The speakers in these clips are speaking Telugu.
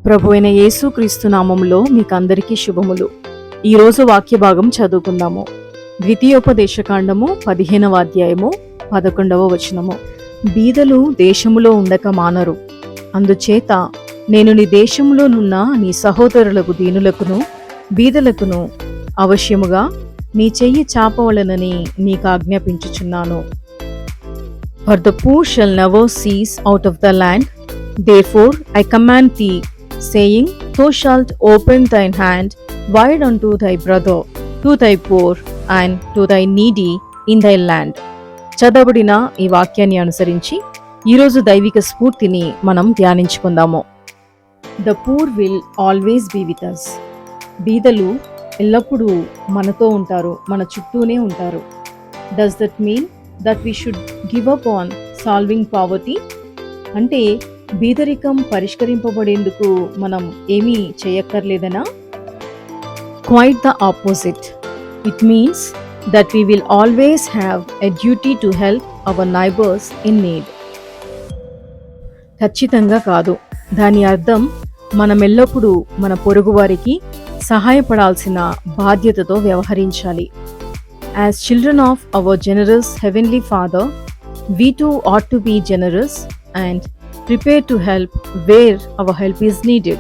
ప్రభు అయిన యేసుక్రీస్తు నామములో మీకందరికీ శుభములు. ఈరోజు వాక్య భాగం చదువుకుందాము. ద్వితీయోపదేశకాండము 15వ అధ్యాయము 11వ వచనము. బీదలు దేశములో ఉండక మానరు, అందుచేత నేను నీ దేశములోనున్న నీ సహోదరులకు దీనులకును బీదలకును అవశ్యముగా నీ చెయ్యి చాపవలనని నీకు ఆజ్ఞాపించుచున్నాను. For the poor shall never cease out of the land, therefore I command thee, saying, Thou shalt open thine hand wide unto thy brother, to thy poor, and to thy needy in thy land. చదవబడిన ఈ వాక్యాన్ని అనుసరించి ఈరోజు దైవిక స్ఫూర్తిని మనం ధ్యానించుకుందాము. The poor will always be with us. బీదలు ఎల్లప్పుడూ మనతో ఉంటారు, మన చుట్టూనే ఉంటారు. Does that mean that we should give up on solving poverty? అంటే బీదరికం పరిష్కరింపబడేందుకు మనం ఏమీ చేయక్కర్లేదనా? Quite the opposite. It means that we will always have a duty to help our neighbors in need. ఖచ్చితంగా కాదు. దాని అర్థం మనం ఎల్లప్పుడూ మన పొరుగువారికి సహాయపడాల్సిన బాధ్యతతో వ్యవహరించాలి. As children of our generous Heavenly Father, we too ought to be generous and prepare to help where our help is needed.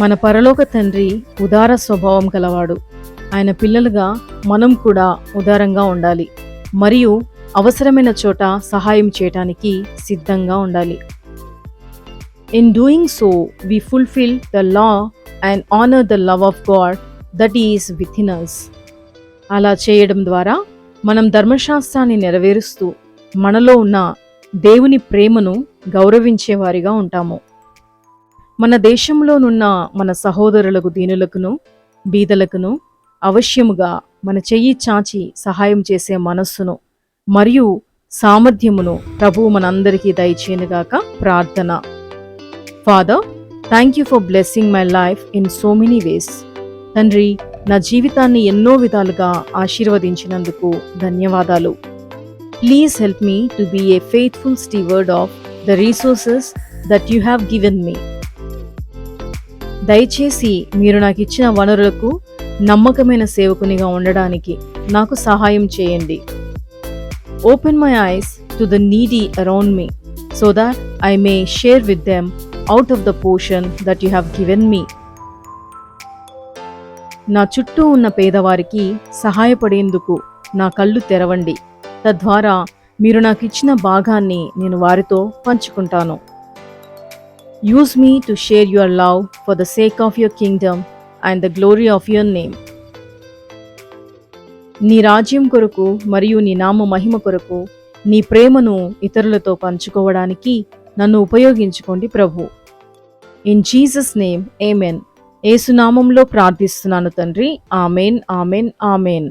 మన పరలోక తండ్రి ఉదార స్వభావం కలవాడు. ఆయన పిల్లలుగా మనం కూడా ఉదారంగా ఉండాలి మరియు అవసరమైన చోట సహాయం చేయటానికి సిద్ధంగా ఉండాలి. In doing so, we fulfill the law and honor the love of God that is within us. అలా చేయడం ద్వారా మనం ధర్మశాస్త్రాన్ని నెరవేరుస్తూ మనలో ఉన్న దేవుని ప్రేమను గౌరవించేవారిగా ఉంటాము. మన దేశంలోనున్న మన సహోదరులకు దీనులకును బీదలకును అవశ్యముగా మన చెయ్యి చాచి సహాయం చేసే మనస్సును మరియు సామర్థ్యమును ప్రభువు మనందరికీ దయచేయనుగాక. ప్రార్థన. Father, thank you for blessing my life in so many ways. తండ్రి, నా జీవితాన్ని ఎన్నో విధాలుగా ఆశీర్వదించినందుకు ధన్యవాదాలు. Please help me to be a faithful steward of the resources that you have given me. దయచేసి మీరు నాకు ఇచ్చిన వనరులకు నమ్మకమైన సేవకునిగా ఉండడానికి నాకు సహాయం చేయండి. Open my eyes to the needy around me so that I may share with them out of the portion that you have given మీ. నా చుట్టూ ఉన్న పేదవారికి సహాయపడేందుకు నా కళ్ళు తెరవండి. తద్వారా మీరు నాకు ఇచ్చిన భాగాన్ని నేను వారితో పంచుకుంటాను. Use me to share your love for the sake of your Kingdom and the glory of your name. నీ రాజ్యం కొరకు మరియు నీ నామ మహిమ కొరకు నీ ప్రేమను ఇతరులతో పంచుకోవడానికి నన్ను ఉపయోగించుకోండి ప్రభు. ఇన్ జీసస్ నేమ్ ఆమేన్. యేసు నామంలో ప్రార్థిస్తున్నాను తండ్రి. ఆమేన్, ఆమేన్, ఆమేన్.